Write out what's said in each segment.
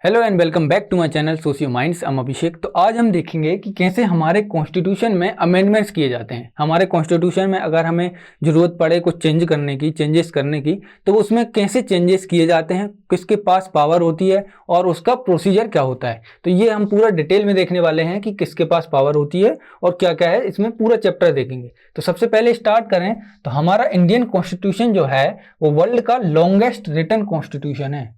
Hello and welcome back to my channel socio minds. I'm Abhishek. तो आज हम देखेंगे कि कैसे हमारे कॉन्स्टिट्यूशन में अमेंडमेंट्स किए जाते हैं। हमारे कॉन्स्टिट्यूशन में अगर हमें ज़रूरत पड़े कुछ चेंजेस करने की तो उसमें कैसे चेंजेस किए जाते हैं, किसके पास पावर होती है और उसका प्रोसीजर क्या होता है। तो ये हम पूरा डिटेल में देखने वाले हैं कि किसके पास पावर होती है और क्या क्या है, इसमें पूरा चैप्टर देखेंगे। तो सबसे पहले स्टार्ट करें तो हमारा इंडियन कॉन्स्टिट्यूशन जो है वो वर्ल्ड का लॉन्गेस्ट रिटन कॉन्स्टिट्यूशन है।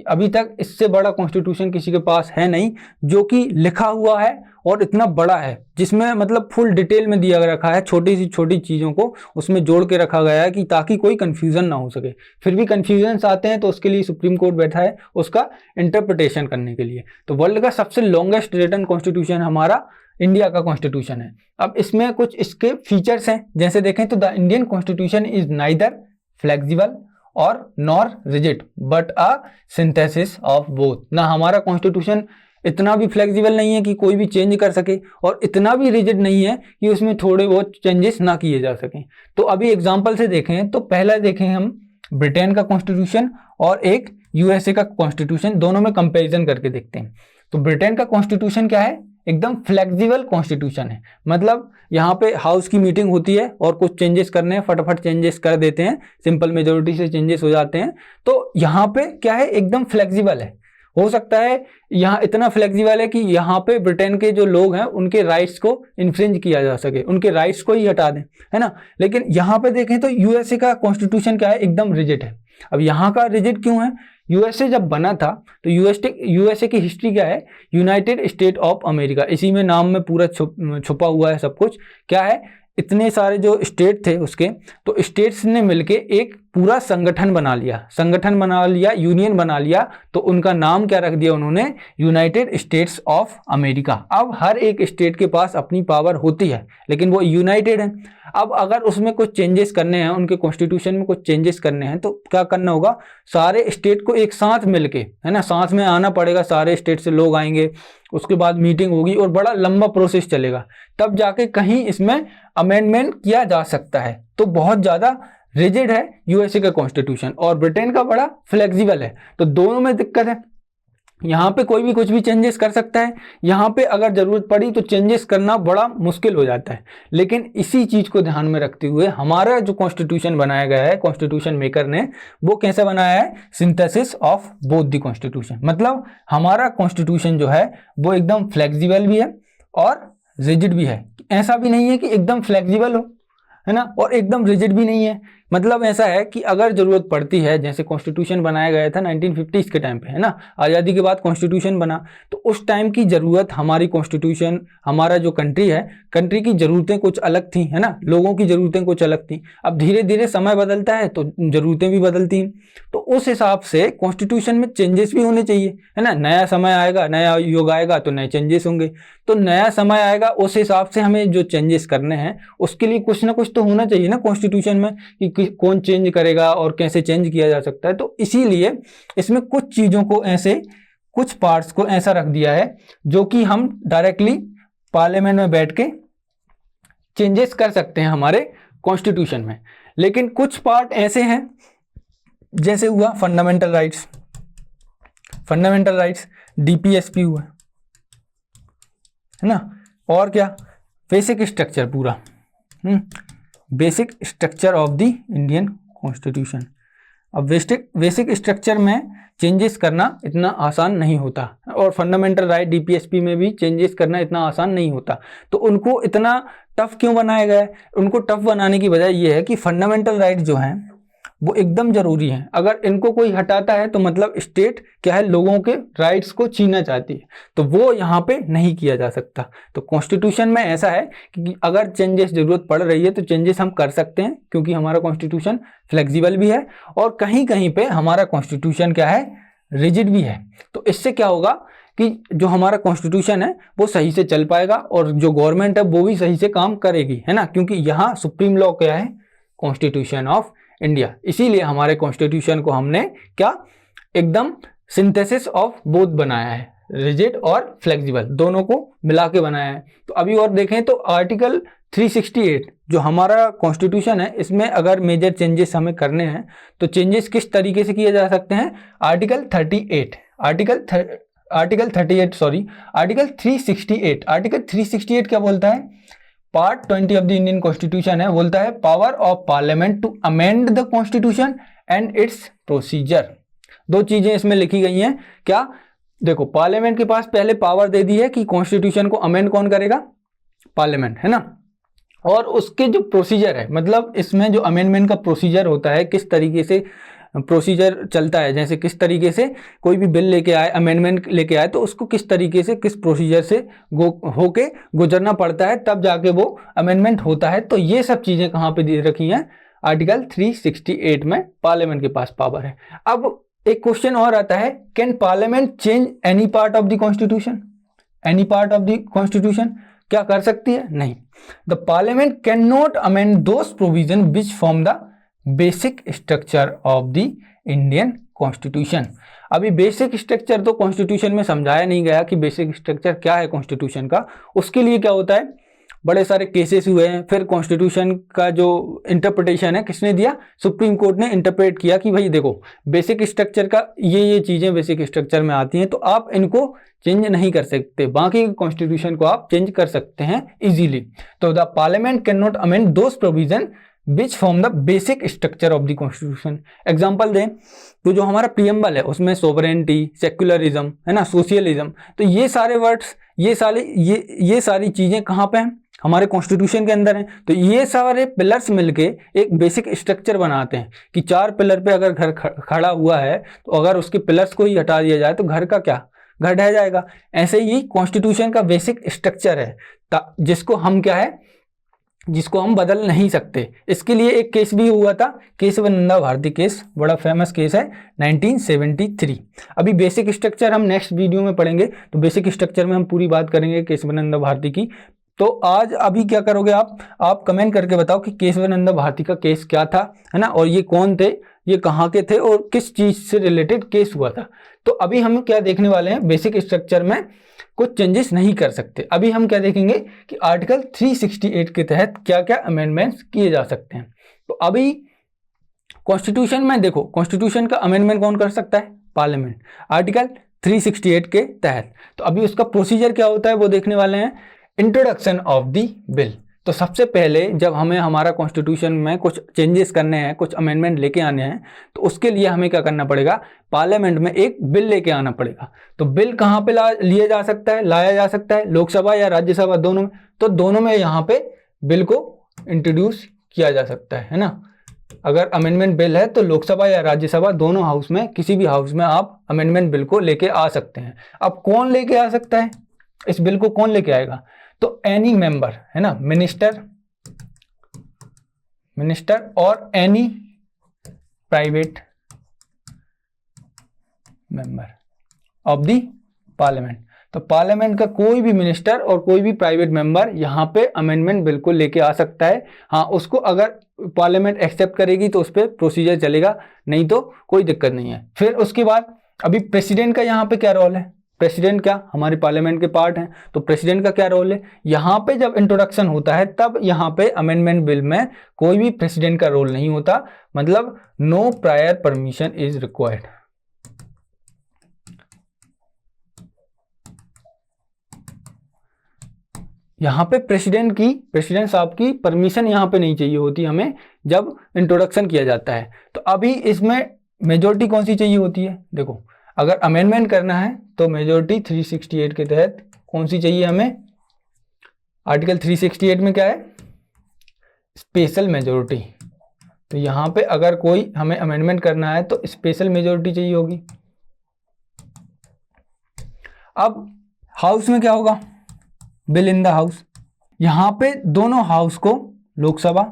अभी तक इससे बड़ा कॉन्स्टिट्यूशन किसी के पास है नहीं जो कि लिखा हुआ है और इतना बड़ा है, जिसमें मतलब फुल डिटेल में दिया रखा है, छोटी सी छोटी चीज़ों को उसमें जोड़ के रखा गया है कि ताकि कोई कंफ्यूजन ना हो सके। फिर भी कंफ्यूजन्स आते हैं तो उसके लिए सुप्रीम कोर्ट बैठा है उसका इंटरप्रिटेशन करने के लिए। तो वर्ल्ड का सबसे लॉन्गेस्ट रिटन कॉन्स्टिट्यूशन हमारा इंडिया का कॉन्स्टिट्यूशन है। अब इसमें कुछ इसके फीचर्स हैं, जैसे देखें तो the Indian constitution is neither flexible और nor rigid but a synthesis of both. ना हमारा कॉन्स्टिट्यूशन इतना भी फ्लेक्सिबल नहीं है कि कोई भी चेंज कर सके और इतना भी रिजिड नहीं है कि उसमें थोड़े बहुत चेंजेस ना किए जा सकें। तो अभी एग्जांपल से देखें तो पहला देखें हम ब्रिटेन का कॉन्स्टिट्यूशन और एक यूएसए का कॉन्स्टिट्यूशन, दोनों में कंपैरिजन करके देखते हैं। तो ब्रिटेन का कॉन्स्टिट्यूशन क्या है, एकदम फ्लेक्सिबल कॉन्स्टिट्यूशन है। मतलब यहाँ पे हाउस की मीटिंग होती है और कुछ चेंजेस करने हैं, फटाफट चेंजेस कर देते हैं, सिंपल मेजोरिटी से चेंजेस हो जाते हैं। तो यहाँ पे क्या है, एकदम फ्लेक्सिबल है। हो सकता है यहाँ इतना फ्लेक्सिबल है कि यहाँ पे ब्रिटेन के जो लोग हैं उनके राइट्स को इन्फ्रिंज किया जा सके, उनके राइट्स को ही हटा दें, है ना। लेकिन यहाँ पे देखें तो यूएसए का कॉन्स्टिट्यूशन क्या है, एकदम रिजिड है। अब यहाँ का रिजिड क्यों है, यूएसए जब बना था तो यूएसए की हिस्ट्री क्या है, यूनाइटेड स्टेट ऑफ अमेरिका, इसी में नाम में पूरा छुपा हुआ है सब कुछ। क्या है, इतने सारे जो स्टेट थे उसके, तो स्टेट्स ने मिलके एक पूरा संगठन बना लिया, यूनियन बना लिया। तो उनका नाम क्या रख दिया उन्होंने, यूनाइटेड स्टेट्स ऑफ अमेरिका। अब हर एक स्टेट के पास अपनी पावर होती है लेकिन वो यूनाइटेड है। अब अगर उसमें कुछ चेंजेस करने हैं, उनके कॉन्स्टिट्यूशन में कुछ चेंजेस करने हैं, तो क्या करना होगा, सारे स्टेट को एक साथ मिलके, है ना, साथ में आना पड़ेगा, सारे स्टेट से लोग आएंगे, उसके बाद मीटिंग होगी और बड़ा लंबा प्रोसेस चलेगा, तब जाके कहीं इसमें अमेंडमेंट किया जा सकता है। तो बहुत ज़्यादा रिजिड है यूएसए का कॉन्स्टिट्यूशन और ब्रिटेन का बड़ा फ्लेक्सिबल है। तो दोनों में दिक्कत है, यहाँ पे कोई भी कुछ भी चेंजेस कर सकता है, यहाँ पे अगर जरूरत पड़ी तो चेंजेस करना बड़ा मुश्किल हो जाता है। लेकिन इसी चीज को ध्यान में रखते हुए हमारा जो कॉन्स्टिट्यूशन बनाया गया है, कॉन्स्टिट्यूशन मेकर ने वो कैसे बनाया है, synthesis of both the constitution. मतलब हमारा कॉन्स्टिट्यूशन जो है वो एकदम फ्लेक्सिबल भी है और रिजिड भी है। ऐसा भी नहीं है कि एकदम फ्लेक्सिबल हो, है ना, और एकदम रिजिड भी नहीं है। मतलब ऐसा है कि अगर जरूरत पड़ती है, जैसे कॉन्स्टिट्यूशन बनाया गया था 1950s के टाइम पे, है ना, आज़ादी के बाद कॉन्स्टिट्यूशन बना, तो उस टाइम की ज़रूरत, हमारी कॉन्स्टिट्यूशन, हमारा जो कंट्री है, कंट्री की ज़रूरतें कुछ अलग थी, है ना, लोगों की ज़रूरतें कुछ अलग थी। अब धीरे धीरे समय बदलता है तो ज़रूरतें भी बदलती हैं। तो उस हिसाब से कॉन्स्टिट्यूशन में चेंजेस भी होने चाहिए, है ना। नया समय आएगा, नया युग आएगा तो नए चेंजेस होंगे। तो नया समय आएगा, उस हिसाब से हमें जो चेंजेस करने हैं उसके लिए कुछ ना कुछ तो होना चाहिए ना कॉन्स्टिट्यूशन में, कि कौन चेंज करेगा और कैसे चेंज किया जा सकता है। तो इसीलिए इसमें कुछ चीज़ों को ऐसे, कुछ पार्ट्स को ऐसा रख दिया है जो कि हम डायरेक्टली पार्लियामेंट में बैठ के चेंजेस कर सकते हैं हमारे कॉन्स्टिट्यूशन में। लेकिन कुछ पार्ट ऐसे हैं, जैसे हुआ फंडामेंटल राइट्स, डीपीएसपी हुआ, है ना, और क्या, बेसिक स्ट्रक्चर पूरा, basic structure of the Indian constitution. अब बेसिक स्ट्रक्चर में चेंजेस करना इतना आसान नहीं होता और फंडामेंटल राइट डीपीएसपी में भी चेंजेस करना इतना आसान नहीं होता। तो उनको इतना टफ क्यों बनाया गया है, उनको टफ बनाने की वजह यह है कि फंडामेंटल राइट जो हैं वो एकदम जरूरी हैं। अगर इनको कोई हटाता है तो मतलब स्टेट क्या है, लोगों के राइट्स को छीनना चाहती है, तो वो यहाँ पे नहीं किया जा सकता। तो कॉन्स्टिट्यूशन में ऐसा है कि अगर चेंजेस जरूरत पड़ रही है तो चेंजेस हम कर सकते हैं, क्योंकि हमारा कॉन्स्टिट्यूशन फ्लेक्सिबल भी है और कहीं कहीं पे हमारा कॉन्स्टिट्यूशन क्या है, रिजिड भी है। तो इससे क्या होगा कि जो हमारा कॉन्स्टिट्यूशन है वो सही से चल पाएगा और जो गवर्नमेंट है वो भी सही से काम करेगी, है ना, क्योंकि यहाँ सुप्रीम लॉ क्या है, कॉन्स्टिट्यूशन ऑफ इंडिया। इसीलिए हमारे कॉन्स्टिट्यूशन को हमने क्या, एकदम सिंथेसिस ऑफ बोथ बनाया है, रिजिड और फ्लेक्सिबल दोनों को मिला के बनाया है। तो अभी और देखें तो आर्टिकल 368 जो हमारा कॉन्स्टिट्यूशन है, इसमें अगर मेजर चेंजेस हमें करने हैं तो चेंजेस किस तरीके से किए जा सकते हैं, article article 38 sorry article 368, article 368 क्या बोलता है? Part 20 of the Indian constitution है, बोलता है power of parliament to amend the constitution and its procedure. दो चीजें इसमें लिखी गई हैं। क्या? देखो, पार्लियामेंट के पास पहले पावर दे दी है कि कॉन्स्टिट्यूशन को अमेंड कौन करेगा? पार्लियामेंट, है ना। और उसके जो प्रोसीजर है, मतलब इसमें जो अमेंडमेंट का प्रोसीजर होता है, किस तरीके से प्रोसीजर चलता है, जैसे किस तरीके से कोई भी बिल लेके आए, अमेंडमेंट लेके आए, तो उसको किस तरीके से, किस प्रोसीजर से होके गुजरना पड़ता है, तब जाके वो अमेंडमेंट होता है। तो ये सब चीजें कहाँ पे दे रखी हैं? आर्टिकल 368 में पार्लियामेंट के पास पावर है। अब एक क्वेश्चन और आता है, can parliament change any part of the constitution? Any part of the constitution क्या कर सकती है? नहीं। The parliament can not amend those provision which form the basic structure of the Indian constitution. अभी बेसिक स्ट्रक्चर तो constitution में समझाया नहीं गया कि बेसिक स्ट्रक्चर क्या है कॉन्स्टिट्यूशन का। उसके लिए क्या होता है, बड़े सारे केसेस हुए हैं, फिर कॉन्स्टिट्यूशन का जो इंटरप्रिटेशन है किसने दिया? सुप्रीम कोर्ट ने इंटरप्रेट किया कि भाई देखो, बेसिक स्ट्रक्चर का ये चीजें बेसिक स्ट्रक्चर में आती हैं, तो आप इनको चेंज नहीं कर सकते, बाकी कॉन्स्टिट्यूशन को आप चेंज कर सकते हैं इजीली। तो the parliament can not amend those provision which form the basic structure of the constitution. Example दें तो जो हमारा प्रीएम्बल है उसमें सोवरेनिटी, सेक्युलरिज्म, है ना, सोशलिज्म, तो ये सारे वर्ड्स, ये सारी चीजें कहाँ पे हैं? हमारे कॉन्स्टिट्यूशन के अंदर हैं। तो ये सारे पिलर्स मिलके एक बेसिक स्ट्रक्चर बनाते हैं कि 4 पिलर पे अगर घर खड़ा हुआ है, तो अगर उसके पिलर्स को ही हटा दिया जाए तो घर का क्या? घर ढह जाएगा। ऐसे ही कॉन्स्टिट्यूशन का बेसिक स्ट्रक्चर है, जिसको हम क्या है, जिसको हम बदल नहीं सकते। इसके लिए एक केस भी हुआ था, केशवानंद भारती केस, बड़ा फेमस केस है, 1973। अभी बेसिक स्ट्रक्चर हम नेक्स्ट वीडियो में पढ़ेंगे, तो बेसिक स्ट्रक्चर में हम पूरी बात करेंगे केशवानंद भारती की। तो आज अभी क्या करोगे आप कमेंट करके बताओ कि केशवानंद भारती का केस क्या था, है ना, और ये कौन थे, ये कहाँ के थे और किस चीज से रिलेटेड केस हुआ था। तो अभी हम क्या देखने वाले हैं, बेसिक स्ट्रक्चर में कुछ चेंजेस नहीं कर सकते। अभी हम क्या देखेंगे कि आर्टिकल 368 के तहत क्या क्या अमेंडमेंट्स किए जा सकते हैं। तो अभी कॉन्स्टिट्यूशन में देखो, कॉन्स्टिट्यूशन का अमेंडमेंट कौन कर सकता है? पार्लियामेंट, आर्टिकल 368 के तहत। तो अभी उसका प्रोसीजर क्या होता है वो देखने वाले हैं। Introduction of the bill. तो सबसे पहले जब हमें हमारा कॉन्स्टिट्यूशन में कुछ चेंजेस करने हैं, कुछ अमेंडमेंट लेके आने हैं, तो उसके लिए हमें क्या करना पड़ेगा? पार्लियामेंट में एक बिल लेके आना पड़ेगा। तो बिल कहाँ पे लाया जा सकता है? लोकसभा या राज्यसभा, दोनों में। तो दोनों में यहाँ पे बिल को इंट्रोड्यूस किया जा सकता है ना। अगर अमेंडमेंट बिल है तो लोकसभा या राज्यसभा, दोनों हाउस में, किसी भी हाउस में आप अमेंडमेंट बिल को लेके आ सकते हैं। अब कौन लेके आ सकता है इस बिल को? कौन लेके आएगा? तो एनी मेंबर, है ना, मिनिस्टर और any private member of the parliament. तो पार्लियामेंट का कोई भी मिनिस्टर और कोई भी प्राइवेट मेंबर यहाँ पे अमेंडमेंट बिल को लेके आ सकता है। हाँ, उसको अगर पार्लियामेंट एक्सेप्ट करेगी तो उस पर प्रोसीजर चलेगा, नहीं तो कोई दिक्कत नहीं है। फिर उसके बाद अभी प्रेसिडेंट का यहाँ पे क्या रोल है? प्रेसिडेंट क्या हमारे पार्लियामेंट के पार्ट हैं, तो प्रेसिडेंट का क्या रोल है? यहाँ पे जब इंट्रोडक्शन होता है तब यहाँ पे अमेंडमेंट बिल में कोई भी प्रेसिडेंट का रोल नहीं होता, मतलब no prior permission is required. यहाँ पे प्रेसिडेंट साहब की परमिशन यहाँ पे नहीं चाहिए होती हमें जब इंट्रोडक्शन किया जाता है। तो अभी इसमें मेजोरिटी कौन सी चाहिए होती है? देखो, अगर अमेंडमेंट करना है तो मेजोरिटी 368 के तहत कौन सी चाहिए हमें? आर्टिकल 368 में क्या है? Special majority. तो यहाँ पे अगर कोई हमें अमेंडमेंट करना है तो स्पेशल मेजोरिटी चाहिए होगी। अब हाउस में क्या होगा? Bill in the house. यहाँ पे दोनों हाउस को, लोकसभा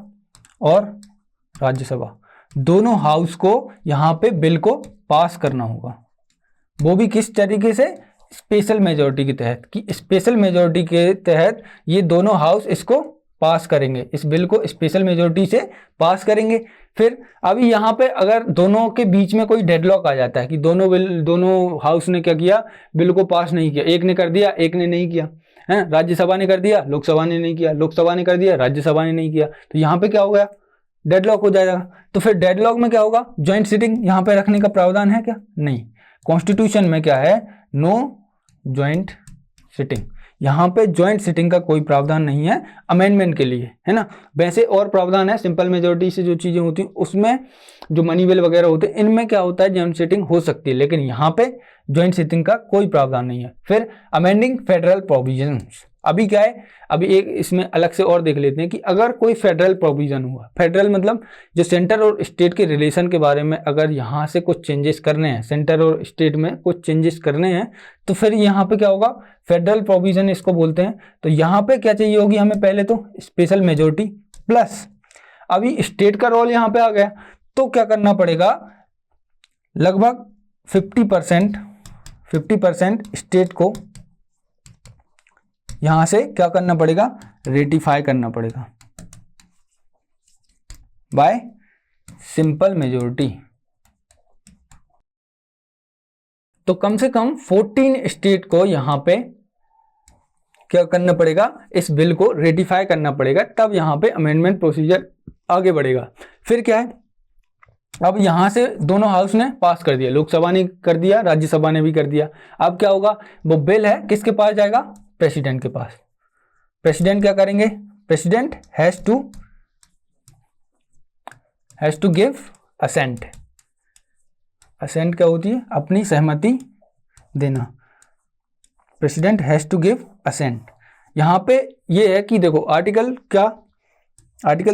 और राज्यसभा, दोनों हाउस को यहाँ पे बिल को पास करना होगा। वो भी किस तरीके से? स्पेशल मेजोरिटी के तहत, कि स्पेशल मेजोरिटी के तहत ये दोनों हाउस इसको पास करेंगे, इस बिल को स्पेशल मेजोरिटी से पास करेंगे। फिर अभी यहाँ पे अगर दोनों के बीच में कोई डेडलॉक आ जाता है कि दोनों हाउस ने क्या किया, बिल को पास नहीं किया, एक ने कर दिया एक ने नहीं किया, है, राज्यसभा ने कर दिया लोकसभा ने नहीं किया, लोकसभा ने कर दिया राज्यसभा ने नहीं किया, तो यहाँ पे क्या हो गया? डेडलॉक हो जाएगा। तो फिर डेडलॉक में क्या होगा? ज्वाइंट सिटिंग यहाँ पे रखने का प्रावधान है क्या? नहीं। कॉन्स्टिट्यूशन में क्या है? No joint sitting. यहाँ पे ज्वाइंट सिटिंग का कोई प्रावधान नहीं है अमेंडमेंट के लिए, है ना। वैसे और प्रावधान है, सिंपल मेजोरिटी से जो चीज़ें होती हैं उसमें जो मनी बिल वगैरह होते हैं इनमें क्या होता है, ज्वाइंट सिटिंग हो सकती है, लेकिन यहाँ पे ज्वाइंट सिटिंग का कोई प्रावधान नहीं है। फिर अमेंडिंग फेडरल प्रोविजंस, अभी क्या है, अभी एक इसमें अलग से और देख लेते हैं कि अगर कोई फेडरल प्रोविजन हुआ, फेडरल मतलब जो सेंटर और स्टेट के रिलेशन के बारे में अगर यहाँ से कुछ चेंजेस करने हैं, सेंटर और स्टेट में कुछ चेंजेस करने हैं, तो फिर यहाँ पे क्या होगा, फेडरल प्रोविजन इसको बोलते हैं। तो यहाँ पे क्या चाहिए होगी हमें, पहले तो स्पेशल मेजोरिटी प्लस, अभी स्टेट का रोल यहाँ पे आ गया, तो क्या करना पड़ेगा, लगभग 50% स्टेट को यहां से क्या करना पड़ेगा, रेटिफाई करना पड़ेगा बाय सिंपल मेजोरिटी। तो कम से कम 14 स्टेट को यहां पे क्या करना पड़ेगा, इस बिल को रेटिफाई करना पड़ेगा, तब यहां पे अमेंडमेंट प्रोसीजर आगे बढ़ेगा। फिर क्या है, अब यहां से दोनों हाउस ने पास कर दिया, लोकसभा ने कर दिया, राज्यसभा ने भी कर दिया। अब क्या होगा, वो बिल है किसके पास जाएगा, प्रेसिडेंट के पास। प्रेसिडेंट क्या करेंगे, president has to give assent. Assent क्या होती है, अपनी सहमति देना। President has to give assent. यहां पे ये है कि देखो आर्टिकल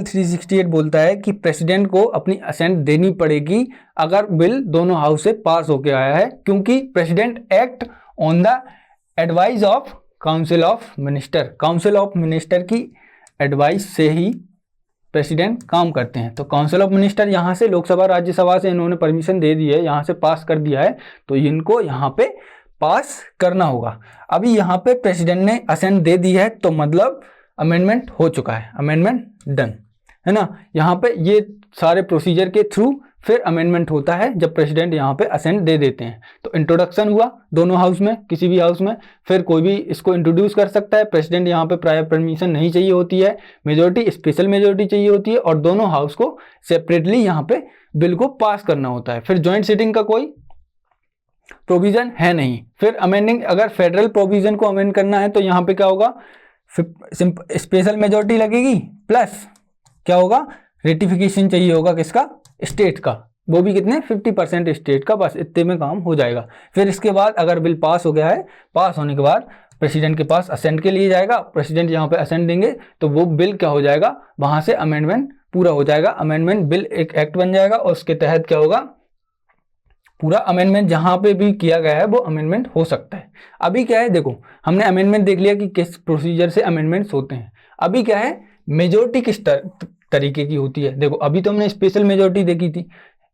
368 बोलता है कि प्रेसिडेंट को अपनी असेंट देनी पड़ेगी अगर बिल दोनों हाउस से पास होके आया है, क्योंकि president act on the advice of council of minister. Council of minister की एडवाइस से ही प्रेसिडेंट काम करते हैं। तो काउंसिल ऑफ मिनिस्टर यहाँ से लोकसभा राज्यसभा से इन्होंने परमिशन दे दी है, यहाँ से पास कर दिया है, तो इनको यहाँ पे पास करना होगा। अभी यहाँ पे प्रेसिडेंट ने असेंट दे दी है, तो मतलब अमेंडमेंट हो चुका है, अमेंडमेंट डन, है ना। यहाँ पे ये सारे प्रोसीजर के थ्रू फिर अमेंडमेंट होता है जब प्रेसिडेंट यहाँ पे असेंट दे देते हैं। तो इंट्रोडक्शन हुआ दोनों हाउस में, किसी भी हाउस में, फिर कोई भी इसको इंट्रोड्यूस कर सकता है। प्रेसिडेंट यहाँ पे प्रायर परमिशन नहीं चाहिए होती है, मेजोरिटी स्पेशल मेजोरिटी चाहिए होती है, और दोनों हाउस को सेपरेटली यहाँ पे बिल को पास करना होता है। फिर ज्वाइंट सिटिंग का कोई प्रोविजन है नहीं। फिर अमेंडिंग, अगर फेडरल प्रोविजन को अमेंड करना है तो यहाँ पे क्या होगा, स्पेशल मेजोरिटी लगेगी, प्लस क्या होगा, रेटिफिकेशन चाहिए होगा किसका, स्टेट का, वो भी कितने, 50% स्टेट का, बस इतने में काम हो जाएगा। फिर इसके बाद अगर बिल पास हो गया है, पास होने के बाद प्रेसिडेंट के पास असेंट के लिए जाएगा, प्रेसिडेंट यहाँ पे असेंट देंगे तो वो बिल क्या हो जाएगा, वहां से अमेंडमेंट पूरा हो जाएगा, अमेंडमेंट बिल एक एक्ट बन जाएगा, और उसके तहत क्या होगा, पूरा अमेंडमेंट जहां पे भी किया गया है वो अमेंडमेंट हो सकता है। अभी क्या है, देखो हमने अमेंडमेंट देख लिया कि किस प्रोसीजर से अमेंडमेंट्स होते हैं। अभी क्या है, मेजोरिटी किस तरीके की होती है। देखो अभी तो हमने स्पेशल मेजोरिटी देखी थी,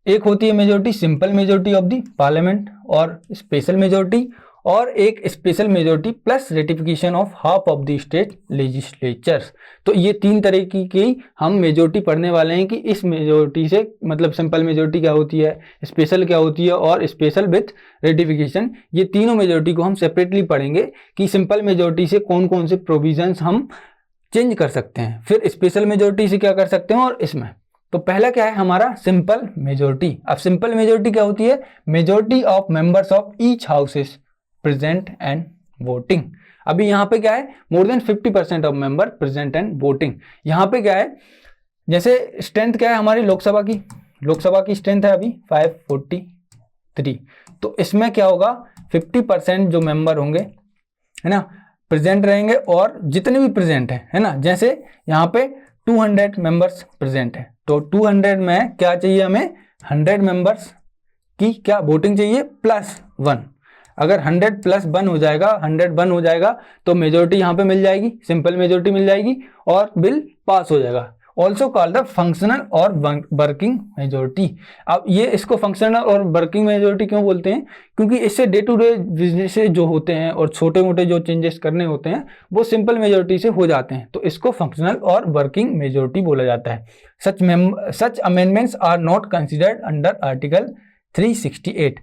एक होती है majority simple majority of the parliament और स्पेशल मेजोरिटी, और एक special majority plus ratification of half of the state legislatures. तो ये तीन तरीके की हम मेजोरिटी पढ़ने वाले हैं कि इस मेजोरिटी से मतलब सिंपल मेजोरिटी क्या होती है, स्पेशल क्या होती है, और स्पेशल विथ रेटिफिकेशन। ये तीनों मेजोरिटी को हम सेपरेटली पढ़ेंगे कि सिंपल मेजोरिटी से कौन कौन से प्रोविजंस हम चेंज कर सकते हैं, फिर स्पेशल मेजोरिटी से क्या कर सकते हैं, और इसमें तो पहला क्या है हमारा सिंपल मेजोरिटी। अब सिंपल मेजोरिटी क्या होती है, majority of members of each houses present and voting. अभी यहाँ पे क्या है, more than 50% of member present and voting. यहाँ पे क्या है, जैसे स्ट्रेंथ क्या है हमारी लोकसभा की स्ट्रेंथ है अभी 543, तो इसमें क्या होगा 50% जो मेंबर होंगे, है ना, प्रेजेंट रहेंगे, और जितने भी प्रेजेंट है ना, जैसे यहाँ पे 200 मेंबर्स प्रेजेंट है, तो 200 में क्या चाहिए हमें, 100 मेंबर्स की क्या वोटिंग चाहिए प्लस 1। अगर 100 प्लस 1 हो जाएगा, 100 1 हो जाएगा, तो मेजोरिटी यहाँ पे मिल जाएगी, सिंपल मेजोरिटी मिल जाएगी, और बिल पास हो जाएगा। ऑल्सो कॉल्ड द फंक्शनल और वर्किंग मेजोरिटी। अब ये इसको फंक्शनल और वर्किंग मेजोरिटी क्यों बोलते हैं, क्योंकि इससे डे टू डे बिजनेस जो होते हैं और छोटे मोटे जो चेंजेस करने होते हैं वो सिंपल मेजोरिटी से हो जाते हैं, तो इसको फंक्शनल और वर्किंग मेजोरिटी बोला जाता है। Such amendments are not considered under article 368।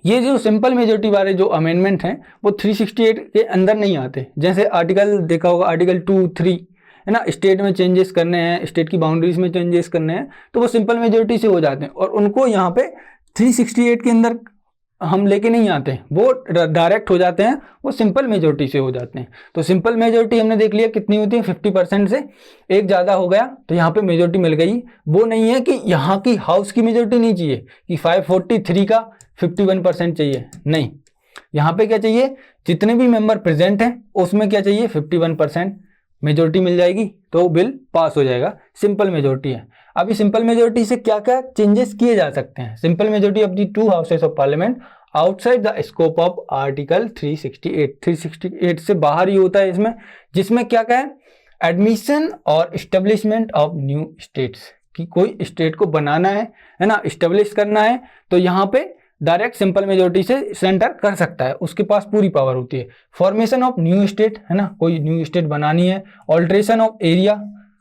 ये जो सिंपल मेजोरिटी वाले जो अमेंडमेंट हैं वो 368 के अंदर नहीं आते। जैसे आर्टिकल देखा होगा, आर्टिकल 2, 3, है ना, स्टेट में चेंजेस करने हैं, स्टेट की बाउंड्रीज में चेंजेस करने हैं, तो वो सिंपल मेजोरिटी से हो जाते हैं, और उनको यहाँ पे 368 के अंदर हम लेके नहीं आते हैं, वो डायरेक्ट हो जाते हैं, वो सिंपल मेजोरिटी से हो जाते हैं। तो सिंपल मेजोरिटी हमने देख लिया कितनी होती है, 50% से एक ज़्यादा हो गया तो यहाँ पे मेजोरिटी मिल गई। वो नहीं है कि यहाँ की हाउस की मेजोरिटी नहीं चाहिए कि 543 का 51% चाहिए, नहीं, यहाँ पे क्या चाहिए, जितने भी मेंबर प्रेजेंट हैं उसमें क्या चाहिए, 51% मेजोरिटी मिल जाएगी तो बिल पास हो जाएगा, सिंपल मेजोरिटी है। अभी सिंपल मेजोरिटी से क्या क्या चेंजेस किए जा सकते हैं, simple majority of the 2 houses of parliament outside the scope of article 368 से बाहर ही होता है इसमें, जिसमें क्या क्या है, एडमिशन और इस्टेब्लिशमेंट ऑफ न्यू स्टेट्स, कि कोई स्टेट को बनाना है ना, इस्टेब्लिश करना है, तो यहाँ पे डायरेक्ट सिंपल मेजोरिटी से सेंटर कर सकता है, उसके पास पूरी पावर होती है। फॉर्मेशन ऑफ न्यू स्टेट, है ना, कोई न्यू स्टेट बनानी है। ऑल्ट्रेशन ऑफ एरिया,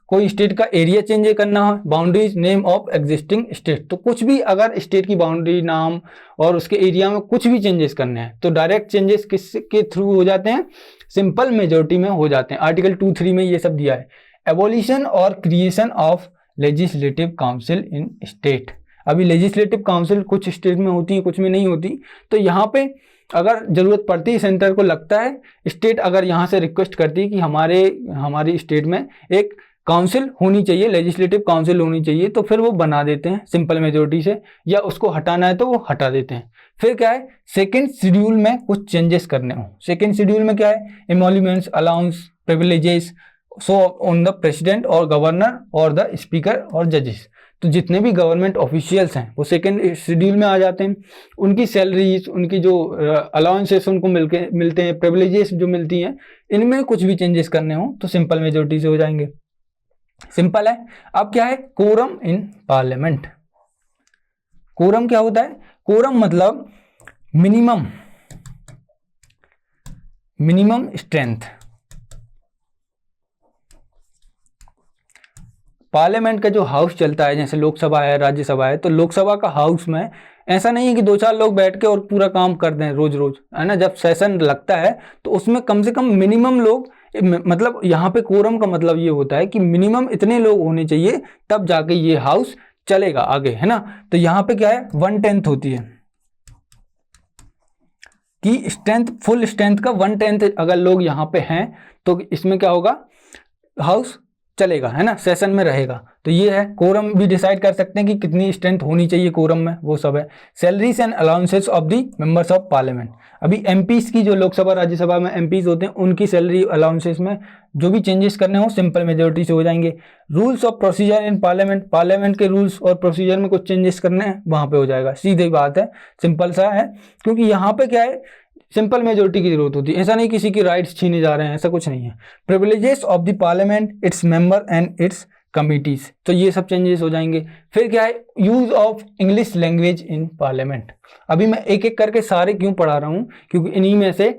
कोई स्टेट का एरिया चेंज करना हो। Boundaries name of existing state, तो कुछ भी अगर स्टेट की बाउंड्री, नाम और उसके एरिया में कुछ भी चेंजेस करने हैं तो डायरेक्ट चेंजेस किसके थ्रू हो जाते हैं, सिंपल मेजोरिटी में हो जाते हैं। आर्टिकल 2(3) में ये सब दिया है। एबोलिशन और creation of legislative council in state, अभी लेजिस्लेटिव काउंसिल कुछ स्टेट में होती है, कुछ में नहीं होती, तो यहाँ पे अगर जरूरत पड़ती है, सेंटर को लगता है, स्टेट अगर यहाँ से रिक्वेस्ट करती है कि हमारी स्टेट में एक काउंसिल होनी चाहिए, लेजिस्लेटिव काउंसिल होनी चाहिए, तो फिर वो बना देते हैं सिंपल मेजोरिटी से, या उसको हटाना है तो वो हटा देते हैं। फिर क्या है, सेकेंड शेड्यूल में कुछ चेंजेस करने हो। सेकेंड शेड्यूल में क्या है, emoluments, allowance, privileges so on the president और गवर्नर और द स्पीकर और जजेस, तो जितने भी गवर्नमेंट ऑफिशियल्स हैं वो सेकेंड शेड्यूल में आ जाते हैं। उनकी सैलरीज, उनकी जो अलाउंसेस उनको मिलते हैं, प्रिविलेजेस जो मिलती हैं, इनमें कुछ भी चेंजेस करने हो तो सिंपल मेजोरिटी से हो जाएंगे, सिंपल है। अब क्या है, कोरम इन पार्लियामेंट। कोरम क्या होता है, कोरम मतलब मिनिमम स्ट्रेंथ। पार्लियामेंट का जो हाउस चलता है, जैसे लोकसभा है, राज्यसभा है, तो लोकसभा का हाउस में ऐसा नहीं है कि 2-4 लोग बैठ के और पूरा काम कर दें रोज रोज, है ना, जब सेशन लगता है तो उसमें कम से कम मिनिमम लोग, मतलब यहाँ पे कोरम का मतलब ये होता है कि मिनिमम इतने लोग होने चाहिए तब जाके ये हाउस चलेगा आगे, है ना। तो यहाँ पे क्या है, 1/10 होती है कि स्ट्रेंथ, फुल स्ट्रेंथ का 1/10 अगर लोग यहाँ पे हैं तो इसमें क्या होगा, हाउस चलेगा, है ना, सेशन में रहेगा। तो ये है, कोरम भी डिसाइड कर सकते हैं कि कितनी स्ट्रेंथ होनी चाहिए कोरम में, वो सब है। Salaries and allowances of the members of parliament, अभी एमपीज की, जो लोकसभा राज्यसभा में एमपीज होते हैं, उनकी सैलरी अलाउंसेस में जो भी चेंजेस करने हो सिंपल मेजोरिटी से हो जाएंगे। Rules of procedure in parliament, parliament के रूल्स और प्रोसीजर में कुछ चेंजेस करने हैं वहाँ पे हो जाएगा, सीधी बात है, सिंपल सा है, क्योंकि यहाँ पे क्या है, सिंपल मेजोरिटी की जरूरत होती है, ऐसा नहीं किसी की राइट्स छीने जा रहे हैं, ऐसा कुछ नहीं है। Privileges of the parliament, its member and it's committees, तो ये सब चेंजेस हो जाएंगे। फिर क्या है, use of English language in parliament. अभी मैं एक एक करके सारे क्यों पढ़ा रहा हूँ, क्योंकि इन्हीं में से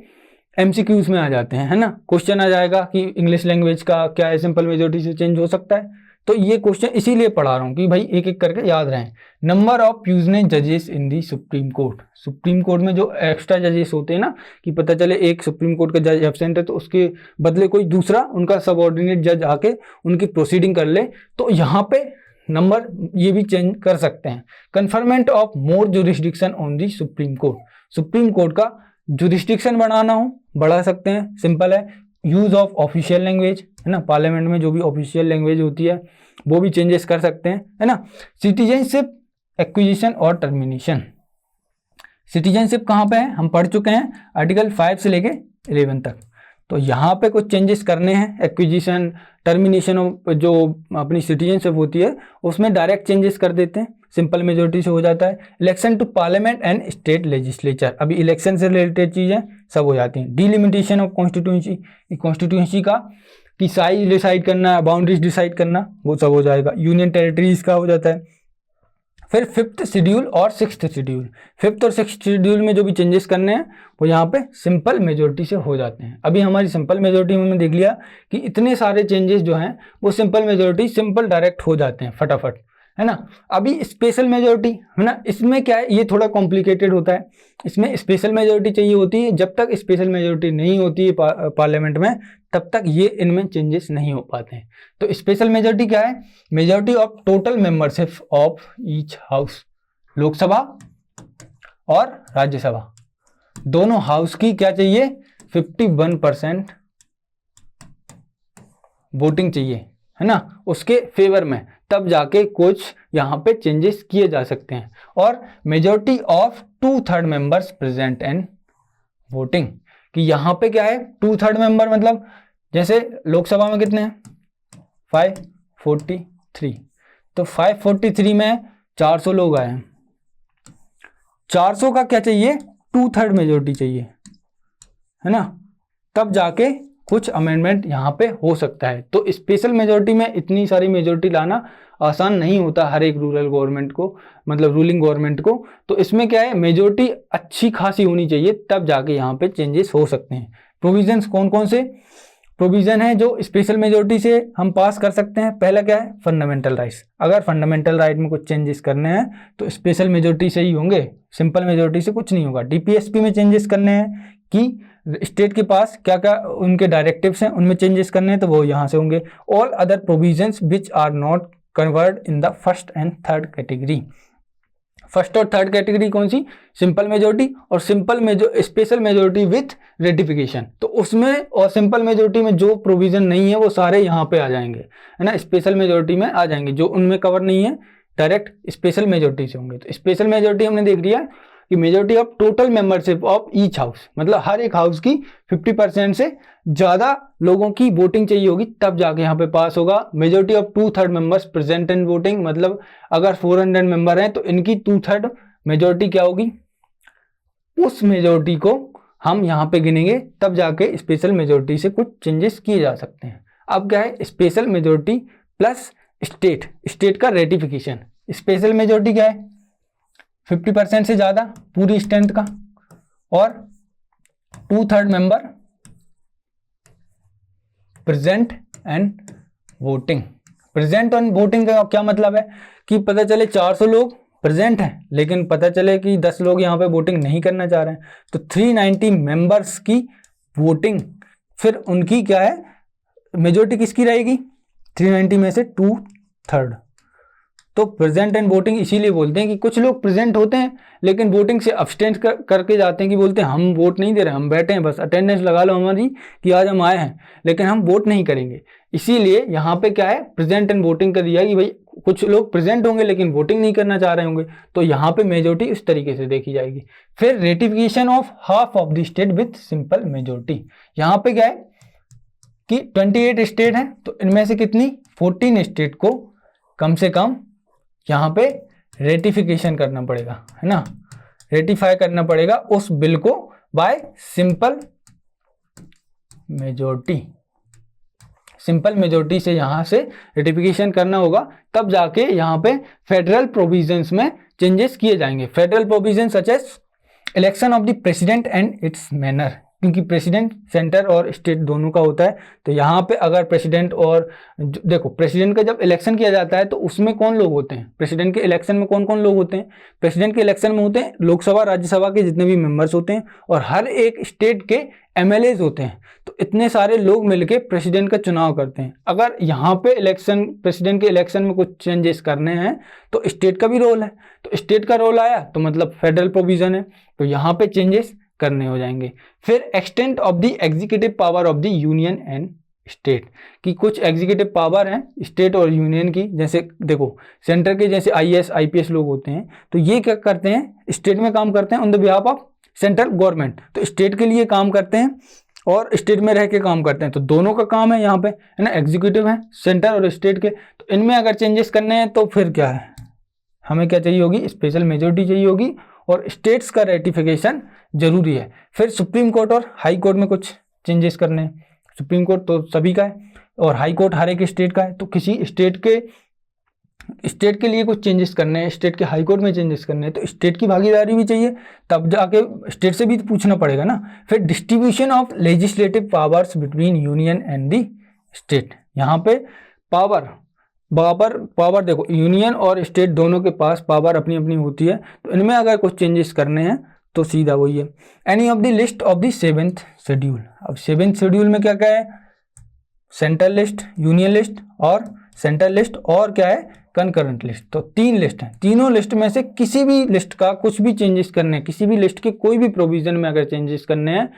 एमसीक्यूज में आ जाते हैं, है ना, क्वेश्चन आ जाएगा कि इंग्लिश लैंग्वेज का क्या है, सिंपल मेजोरिटी से चेंज हो सकता है, तो ये क्वेश्चन इसीलिए पढ़ा रहा हूँ कि भाई एक एक करके याद रहें। नंबर ऑफ प्यूजनेस जजेस इन दी सुप्रीम कोर्ट, सुप्रीम कोर्ट में जो एक्स्ट्रा जजेस होते हैं ना, कि पता चले एक सुप्रीम कोर्ट का जज एब्सेंट है तो उसके बदले कोई दूसरा उनका सबऑर्डिनेट जज आके उनकी प्रोसीडिंग कर ले, तो यहाँ पे नंबर ये भी चेंज कर सकते हैं। Conferment of more jurisdiction on the supreme court, supreme court का जुरिस्डिक्शन बढ़ाना हो बढ़ा सकते हैं, सिंपल है। यूज ऑफ ऑफिशियल लैंग्वेज, है ना, पार्लियामेंट में जो भी ऑफिशियल लैंग्वेज होती है वो भी चेंजेस कर सकते हैं, है ना। सिटीजनशिप एक्विजिशन और टर्मिनेशन, सिटीजनशिप कहाँ पे है, हम पढ़ चुके हैं आर्टिकल 5 से लेके 11 तक, तो यहाँ पे कुछ चेंजेस करने हैं। एक्विजिशन, टर्मिनेशन, जो अपनी सिटीजनशिप होती है उसमें डायरेक्ट चेंजेस कर देते हैं, सिंपल मेजोरिटी से हो जाता है। Election to parliament and state legislature, अभी इलेक्शन से रिलेटेड चीज़ें सब हो जाती हैं। डिलिमिटेशन ऑफ कॉन्स्टिट्यूंसी, कॉन्स्टिट्यूंसी का कि साइज डिसाइड करना, बाउंड्रीज डिसाइड करना, वो सब हो जाएगा। यूनियन टेरिटरीज का हो जाता है। फिर 5th शेड्यूल और 6th शेड्यूल, 5th और 6th शेड्यूल में जो भी चेंजेस करने हैं वो यहाँ पे सिंपल मेजोरिटी से हो जाते हैं। अभी हमारी सिंपल मेजोरिटी में हमने देख लिया कि इतने सारे चेंजेस जो हैं वो सिंपल मेजोरिटी, सिंपल डायरेक्ट हो जाते हैं फटाफट, है ना। अभी स्पेशल मेजोरिटी, है ना, इसमें क्या है, ये थोड़ा कॉम्प्लिकेटेड होता है, इसमें स्पेशल मेजोरिटी चाहिए होती है। जब तक स्पेशल मेजोरिटी नहीं होती है पार्लियामेंट में तब तक ये इनमें चेंजेस नहीं हो पाते हैं। तो स्पेशल मेजोरिटी क्या है, majority of total membership of each house, Lok Sabha और राज्यसभा, दोनों हाउस की क्या चाहिए, 51% वोटिंग चाहिए, है ना, उसके फेवर में, तब जाके कुछ यहाँ पे चेंजेस किए जा सकते हैं। और majority of 2/3 members present and voting, कि यहाँ पे क्या है 2/3 मेंबर, मतलब जैसे लोकसभा में कितने हैं 543, तो 543 में 400 लोग आए हैं, 400 का क्या चाहिए 2/3 मेजोरिटी चाहिए, है ना, तब जाके कुछ अमेंडमेंट यहाँ पे हो सकता है। तो स्पेशल मेजोरिटी में इतनी सारी मेजोरिटी लाना आसान नहीं होता हर एक रूरल गवर्नमेंट को, मतलब रूलिंग गवर्नमेंट को। तो इसमें क्या है मेजोरिटी अच्छी खासी होनी चाहिए, तब जाके यहाँ पे चेंजेस हो सकते हैं। प्रोविजंस कौन कौन से प्रोविजन है जो स्पेशल मेजोरिटी से हम पास कर सकते हैं? पहला क्या है, फंडामेंटल राइट्स। अगर फंडामेंटल राइट में कुछ चेंजेस करने हैं तो स्पेशल मेजोरिटी से ही होंगे, सिंपल मेजोरिटी से कुछ नहीं होगा। डीपीएसपी में चेंजेस करने हैं कि स्टेट के पास क्या क्या उनके डायरेक्टिव्स हैं, उनमें चेंजेस करने हैं तो वो यहाँ से होंगे। All other provisions which are not covered in the first and third category. First और थर्ड कैटेगरी कौन सी, सिंपल मेजोरिटी और स्पेशल मेजोरिटी विथ रेटिफिकेशन। तो उसमें और सिंपल मेजोरिटी में जो प्रोविजन नहीं है वो सारे यहाँ पे आ जाएंगे, है ना, स्पेशल मेजोरिटी में आ जाएंगे। जो उनमें कवर नहीं है डायरेक्ट स्पेशल मेजोरिटी से होंगे। तो स्पेशल मेजोरिटी हमने देख लिया कि majority of total membership of each house, मतलब हर एक हाउस की 50% से ज्यादा लोगों की वोटिंग चाहिए होगी, तब जाके यहाँ पे पास होगा। Majority of 2/3 members present in voting, मतलब अगर 400 मेंबर हैं तो इनकी 2/3 मेजोरिटी क्या होगी, उस मेजोरिटी को हम यहाँ पे गिनेंगे, तब जाके स्पेशल मेजोरिटी से कुछ चेंजेस किए जा सकते हैं। अब क्या है स्पेशल मेजोरिटी प्लस स्टेट का रेटिफिकेशन। स्पेशल मेजोरिटी क्या है 50% से ज्यादा पूरी स्ट्रेंथ का, और 2/3 member present and voting. Present and voting का क्या मतलब है कि पता चले 400 लोग प्रेजेंट हैं लेकिन पता चले कि 10 लोग यहाँ पे वोटिंग नहीं करना चाह रहे हैं, तो 390 मेंबर्स की वोटिंग, फिर उनकी क्या है मेजोरिटी किसकी रहेगी 390 में से 2/3। तो प्रेजेंट एंड वोटिंग इसीलिए बोलते हैं कि कुछ लोग प्रेजेंट होते हैं लेकिन वोटिंग से अब्सटेंट करके जाते हैं, कि बोलते हैं हम वोट नहीं दे रहे, हम बैठे हैं, बस अटेंडेंस लगा लो हमारी कि आज हम आए हैं, लेकिन हम वोट नहीं करेंगे। इसीलिए यहाँ पे क्या है प्रेजेंट एंड वोटिंग का दिया कि भाई कुछ लोग प्रेजेंट होंगे लेकिन वोटिंग नहीं करना चाह रहे होंगे, तो यहाँ पे मेजोरिटी इस तरीके से देखी जाएगी। फिर ratification of half of the state with simple majority. यहाँ पे क्या है कि 28 स्टेट हैं, तो इनमें से कितनी 14 स्टेट को कम से कम यहाँ पे रेटिफिकेशन करना पड़ेगा, है ना, रेटिफाई करना पड़ेगा उस बिल को bye simple majority. Simple majority से यहाँ से रेटिफिकेशन करना होगा, तब जाके यहाँ पे फेडरल प्रोविजंस में चेंजेस किए जाएंगे। Federal provision such as election of the president and its manner, क्योंकि प्रेसिडेंट सेंटर और स्टेट दोनों का होता है, तो यहाँ पे अगर प्रेसिडेंट और देखो प्रेसिडेंट का जब इलेक्शन किया जाता है तो उसमें कौन लोग होते हैं, प्रेसिडेंट के इलेक्शन में कौन कौन लोग होते हैं, प्रेसिडेंट के इलेक्शन में होते हैं लोकसभा राज्यसभा के जितने भी मेंबर्स होते हैं और हर एक स्टेट के एमएलएज होते हैं। तो इतने सारे लोग मिलके प्रेसिडेंट का चुनाव करते हैं। अगर यहाँ पे इलेक्शन प्रेसिडेंट के इलेक्शन में कुछ चेंजेस करने हैं तो स्टेट का भी रोल है, तो स्टेट का रोल आया तो मतलब फेडरल प्रोविजन है, तो यहाँ पे चेंजेस करने हो जाएंगे। फिर extent of the executive power of the union and state, कि कुछ एग्जीक्यूटिव पावर हैं स्टेट और यूनियन की, जैसे देखो सेंटर के जैसे आईएएस आईपीएस लोग होते हैं, तो ये क्या करते हैं स्टेट में काम करते हैं on the behalf of central government, तो स्टेट के लिए काम करते हैं और स्टेट में रह के काम करते हैं, तो दोनों का काम है यहाँ पे, है ना, एग्जीक्यूटिव है सेंटर और स्टेट के। तो इनमें अगर चेंजेस करने हैं तो फिर क्या है हमें क्या चाहिए होगी, स्पेशल मेजोरिटी चाहिए होगी और स्टेट्स का रेटिफिकेशन जरूरी है। फिर सुप्रीम कोर्ट और हाई कोर्ट में कुछ चेंजेस करने हैं। सुप्रीम कोर्ट तो सभी का है और हाई कोर्ट हर एक स्टेट का है, तो किसी स्टेट के लिए कुछ चेंजेस करने हैं, स्टेट के हाई कोर्ट में चेंजेस करने हैं, तो स्टेट की भागीदारी भी चाहिए, तब जाके स्टेट से भी तो पूछना पड़ेगा ना। फिर distribution of legislative powers between union and the state, यहाँ पे पावर देखो यूनियन और स्टेट दोनों के पास पावर अपनी अपनी होती है, तो इनमें अगर कुछ चेंजेस करने हैं तो सीधा वही है। Any of the list of the 7th schedule. अब 7th शेड्यूल में क्या क्या है, सेंट्रल लिस्ट, यूनियन लिस्ट और सेंट्रल लिस्ट और क्या है कंकरेंट लिस्ट। तो 3 लिस्ट हैं, तीनों लिस्ट में से किसी भी लिस्ट का कुछ भी चेंजेस करने हैं, किसी भी लिस्ट के कोई भी प्रोविजन में अगर चेंजेस करने हैं,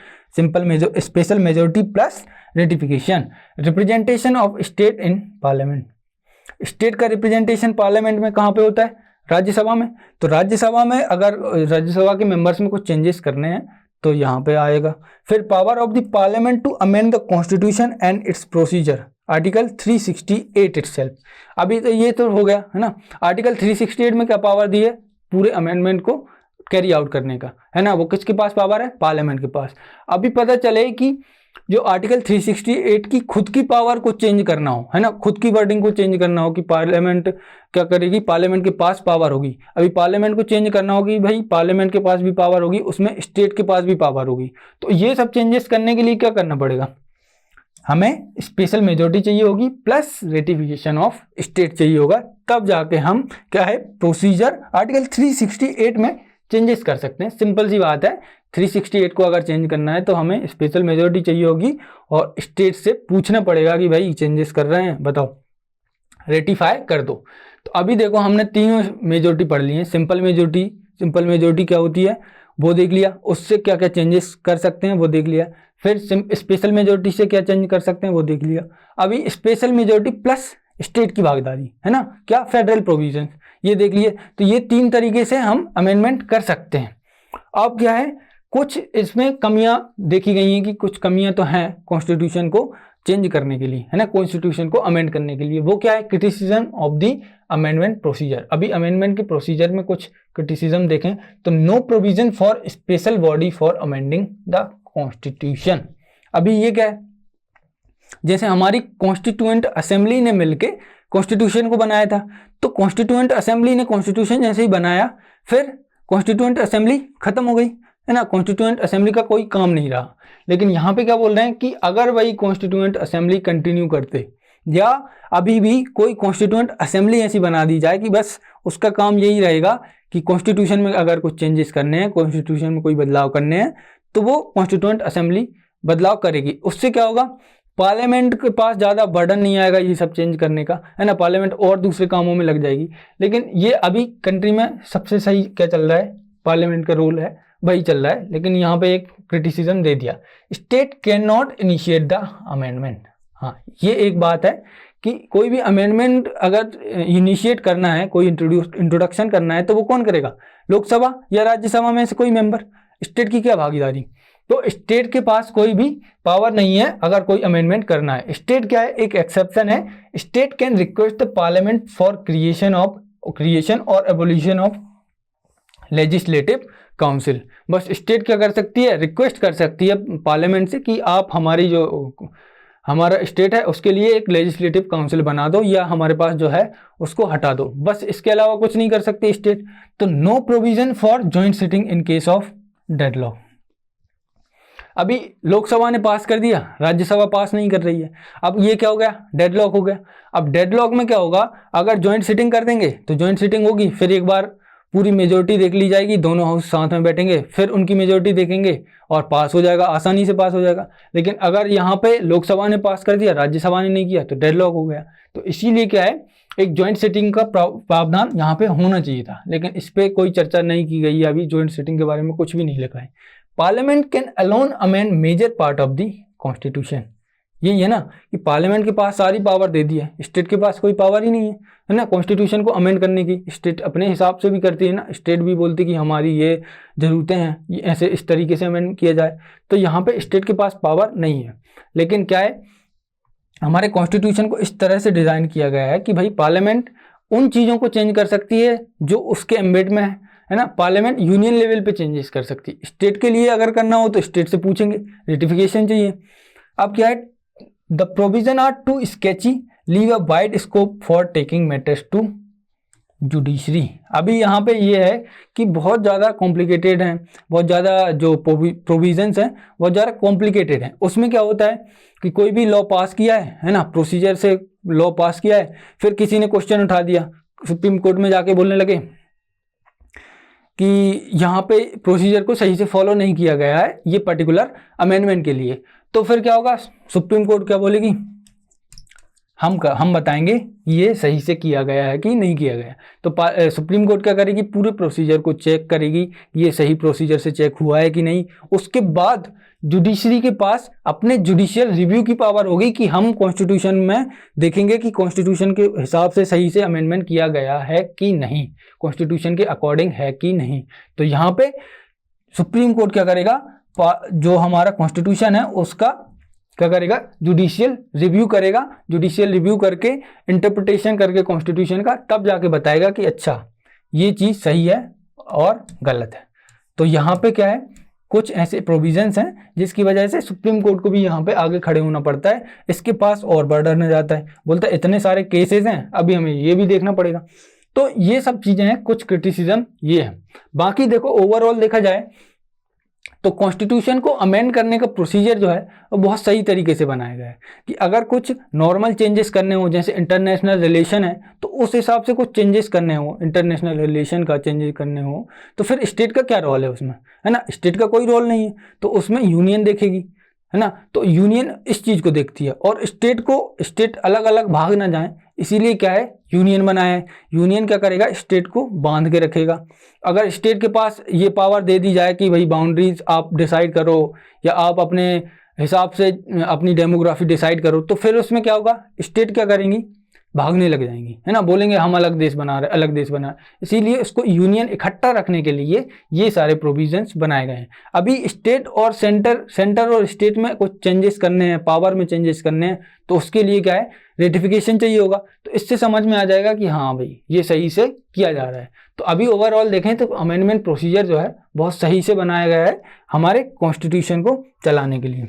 special majority plus ratification. Representation of state in parliament, state का रिप्रेजेंटेशन पार्लियामेंट में कहाँ पे होता है? राज्यसभा में। तो राज्यसभा में अगर राज्यसभा के मेंबर्स में कुछ चेंजेस करने हैं तो यहाँ पे आएगा। फिर power of the parliament to amend the constitution and its procedure, article 368 itself. अभी तो ये तो हो गया है ना। आर्टिकल 368 में क्या पावर दी है? पूरे अमेंडमेंट को कैरी आउट करने का, है ना। वो किसके पास पावर है? पार्लियामेंट के पास। अभी पता चले कि जो आर्टिकल 368 की खुद की पावर को चेंज करना हो, है ना, खुद की वर्डिंग को चेंज करना हो कि पार्लियामेंट क्या करेगी, पार्लियामेंट के पास पावर होगी। अभी पार्लियामेंट को चेंज करना होगी, भाई पार्लियामेंट के पास भी पावर होगी, उसमें स्टेट के पास भी पावर होगी। तो ये सब चेंजेस करने के लिए क्या करना पड़ेगा? हमें स्पेशल मेजोरिटी चाहिए होगी प्लस रेटिफिकेशन ऑफ स्टेट चाहिए होगा, तब जाके हम क्या है प्रोसीजर आर्टिकल 368 में चेंजेस कर सकते हैं। सिंपल सी बात है, 368 को अगर चेंज करना है तो हमें स्पेशल मेजोरिटी चाहिए होगी और स्टेट से पूछना पड़ेगा कि भाई चेंजेस कर रहे हैं, बताओ रेटिफाई कर दो। तो अभी देखो हमने तीनों मेजोरिटी पढ़ ली है। सिंपल मेजोरिटी क्या होती है वो देख लिया, उससे क्या क्या चेंजेस कर सकते हैं वो देख लिया। फिर स्पेशल मेजोरिटी से क्या चेंज कर सकते हैं वो देख लिया। अभी स्पेशल मेजोरिटी प्लस स्टेट की भागीदारी, है ना, क्या फेडरल प्रोविजन, ये देख लिए। तो ये 3 तरीके से हम अमेंडमेंट कर सकते हैं। अब क्या है, कुछ इसमें कमियां देखी गई हैं कि कुछ कमियां तो हैं कॉन्स्टिट्यूशन को चेंज करने के लिए, है ना, कॉन्स्टिट्यूशन को अमेंड करने के लिए। वो क्या है? Criticism of the amendment procedure. अभी अमेंडमेंट के प्रोसीजर में कुछ क्रिटिसिज्म देखें तो no provision for special body for amending the constitution. अभी ये क्या है? जैसे हमारी कॉन्स्टिट्यूएंट असेंबली ने मिलके कॉन्स्टिट्यूशन को बनाया था, तो कॉन्स्टिट्यूएंट असेंबली ने कॉन्स्टिट्यूशन जैसे ही बनाया, फिर कॉन्स्टिट्यूएंट असेंबली खत्म हो गई, है ना, कॉन्स्टिट्यूएंट असेंबली का कोई काम नहीं रहा। लेकिन यहाँ पे क्या बोल रहे हैं कि अगर वही कॉन्स्टिट्यूएंट असेंबली कंटिन्यू करते या अभी भी कोई कॉन्स्टिट्यूएंट असेंबली ऐसी बना दी जाए कि बस उसका काम यही रहेगा कि कॉन्स्टिट्यूशन में अगर कुछ चेंजेस करने हैं, कॉन्स्टिट्यूशन में कोई बदलाव करने हैं, तो वो कॉन्स्टिट्यूएंट असेंबली बदलाव करेगी। उससे क्या होगा? पार्लियामेंट के पास ज़्यादा बर्डन नहीं आएगा ये सब चेंज करने का, है ना, पार्लियामेंट और दूसरे कामों में लग जाएगी। लेकिन ये अभी कंट्री में सबसे सही क्या चल रहा है? पार्लियामेंट का रोल है वही चल रहा है। लेकिन यहाँ पे एक क्रिटिसिज्म दे दिया, state can not initiate the amendment. हाँ, ये एक बात है कि कोई भी अमेंडमेंट अगर इनिशिएट करना है, कोई इंट्रोडक्शन करना है, तो वो कौन करेगा? लोकसभा या राज्यसभा में से कोई मेंबर। स्टेट की क्या भागीदारी? तो स्टेट के पास कोई भी पावर नहीं है अगर कोई अमेंडमेंट करना है। स्टेट क्या है? एक एक्सेप्शन है। State can request the parliament for creation और एबोलिशन ऑफ लेजिस्लेटिव काउंसिल। बस स्टेट क्या कर सकती है? रिक्वेस्ट कर सकती है पार्लियामेंट से कि आप हमारी जो हमारा स्टेट है उसके लिए एक लेजिस्लेटिव काउंसिल बना दो या हमारे पास जो है उसको हटा दो। बस इसके अलावा कुछ नहीं कर सकती स्टेट। तो no provision for joint sitting in case of deadlock. अभी लोकसभा ने पास कर दिया, राज्यसभा पास नहीं कर रही है, अब ये क्या हो गया? डेडलॉक हो गया। अब डेडलॉक में क्या होगा? अगर जॉइंट सिटिंग कर देंगे तो जॉइंट सिटिंग होगी, फिर एक बार पूरी मेजोरिटी देख ली जाएगी, दोनों हाउस साथ में बैठेंगे, फिर उनकी मेजोरिटी देखेंगे और पास हो जाएगा, आसानी से पास हो जाएगा। लेकिन अगर यहाँ पे लोकसभा ने पास कर दिया, राज्यसभा ने नहीं किया, तो डेडलॉक हो गया। तो इसीलिए क्या है, एक जॉइंट सिटिंग का प्रावधान यहाँ पे होना चाहिए था, लेकिन इस पर कोई चर्चा नहीं की गई है। अभी जॉइंट सिटिंग के बारे में कुछ भी नहीं लिखा है। Parliament can alone amend major part of the constitution. यही है ना कि पार्लियामेंट के पास सारी पावर दे दी है, स्टेट के पास कोई पावर ही नहीं है ना कॉन्स्टिट्यूशन को अमेंड करने की। स्टेट अपने हिसाब से भी करती है ना, स्टेट भी बोलती कि हमारी ये ज़रूरतें हैं, ये ऐसे इस तरीके से अमेंड किया जाए। तो यहाँ पे स्टेट के पास पावर नहीं है। लेकिन क्या है, हमारे कॉन्स्टिट्यूशन को इस तरह से डिज़ाइन किया गया है कि भाई पार्लियामेंट उन चीज़ों को चेंज कर सकती है जो उसके एम्बेड में है ना। पार्लियामेंट यूनियन लेवल पे चेंजेस कर सकती है। स्टेट के लिए अगर करना हो तो स्टेट से पूछेंगे, रेटिफिकेशन चाहिए। अब क्या है, the provision are too sketchy, leave a wide scope for taking matters to judiciary. अभी यहाँ पे ये है कि बहुत ज़्यादा कॉम्प्लिकेटेड हैं, बहुत ज़्यादा जो प्रोविजंस हैं बहुत ज़्यादा कॉम्प्लिकेटेड हैं। उसमें क्या होता है कि कोई भी लॉ पास किया है ना, प्रोसीजर से लॉ पास किया है, फिर किसी ने क्वेश्चन उठा दिया, सुप्रीम कोर्ट में जाके बोलने लगे कि यहाँ पे प्रोसीजर को सही से फॉलो नहीं किया गया है ये पर्टिकुलर अमेंडमेंट के लिए। तो फिर क्या होगा, सुप्रीम कोर्ट क्या बोलेगी, हम बताएंगे ये सही से किया गया है कि नहीं किया गया। तो सुप्रीम कोर्ट क्या करेगी, पूरे प्रोसीजर को चेक करेगी, ये सही प्रोसीजर से चेक हुआ है कि नहीं। उसके बाद जुडिशरी के पास अपने जुडिशियल रिव्यू की पावर होगी कि हम कॉन्स्टिट्यूशन में देखेंगे कि कॉन्स्टिट्यूशन के हिसाब से सही से अमेंडमेंट किया गया है कि नहीं, कॉन्स्टिट्यूशन के अकॉर्डिंग है कि नहीं। तो यहाँ पे सुप्रीम कोर्ट क्या करेगा, जो हमारा कॉन्स्टिट्यूशन है उसका क्या करेगा, जुडिशियल रिव्यू करेगा। जुडिशियल रिव्यू करके इंटरप्रिटेशन करके कॉन्स्टिट्यूशन का, तब जाके बताएगा कि अच्छा ये चीज़ सही है और गलत है। तो यहाँ पे क्या है, कुछ ऐसे प्रोविजंस हैं जिसकी वजह से सुप्रीम कोर्ट को भी यहाँ पे आगे खड़े होना पड़ता है। इसके पास और बर्डन आ जाता है, बोलता है इतने सारे केसेस हैं, अभी हमें ये भी देखना पड़ेगा। तो ये सब चीज़ें हैं, कुछ क्रिटिसिज्म ये है। बाकी देखो ओवरऑल देखा जाए तो कॉन्स्टिट्यूशन को अमेंड करने का प्रोसीजर जो है वो बहुत सही तरीके से बनाया गया है कि अगर कुछ नॉर्मल चेंजेस करने हो, जैसे इंटरनेशनल रिलेशन है तो उस हिसाब से कुछ चेंजेस करने हो, इंटरनेशनल रिलेशन का चेंजेस करने हो, तो फिर स्टेट का क्या रोल है उसमें, है ना। स्टेट का कोई रोल नहीं है, तो उसमें यूनियन देखेगी, है ना। तो यूनियन इस चीज़ को देखती है, और स्टेट अलग अलग भाग ना जाए, इसीलिए क्या है यूनियन बनाया है। यूनियन क्या करेगा, स्टेट को बांध के रखेगा। अगर स्टेट के पास ये पावर दे दी जाए कि भाई बाउंड्रीज आप डिसाइड करो या आप अपने हिसाब से अपनी डेमोग्राफी डिसाइड करो, तो फिर उसमें क्या होगा, स्टेट क्या करेंगी, भागने लग जाएंगी, है ना, बोलेंगे हम अलग देश बना रहे, अलग देश बना रहे। इसीलिए इसको यूनियन इकट्ठा रखने के लिए ये सारे प्रोविजंस बनाए गए हैं। अभी स्टेट और सेंटर और स्टेट में कुछ चेंजेस करने हैं, पावर में चेंजेस करने हैं, तो उसके लिए क्या है, रेटिफिकेशन चाहिए होगा। तो इससे समझ में आ जाएगा कि हाँ भाई ये सही से किया जा रहा है। तो अभी ओवरऑल देखें तो अमेंडमेंट प्रोसीजर जो है बहुत सही से बनाया गया है हमारे कॉन्स्टिट्यूशन को चलाने के लिए,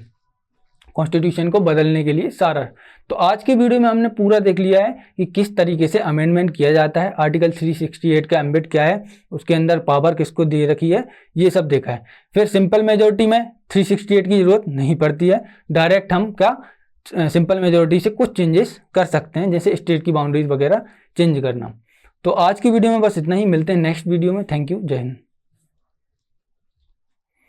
कॉन्स्टिट्यूशन को बदलने के लिए सारा। तो आज के वीडियो में हमने पूरा देख लिया है कि किस तरीके से अमेंडमेंट किया जाता है, आर्टिकल 368 का एम्बिट क्या है, उसके अंदर पावर किसको दे रखी है, ये सब देखा है। फिर सिंपल मेजोरिटी में 368 की जरूरत नहीं पड़ती है, डायरेक्ट हम क्या सिंपल मेजोरिटी से कुछ चेंजेस कर सकते हैं, जैसे स्टेट की बाउंड्रीज वगैरह चेंज करना। तो आज की वीडियो में बस इतना ही, मिलते हैं नेक्स्ट वीडियो में। थैंक यू, जय हिंद।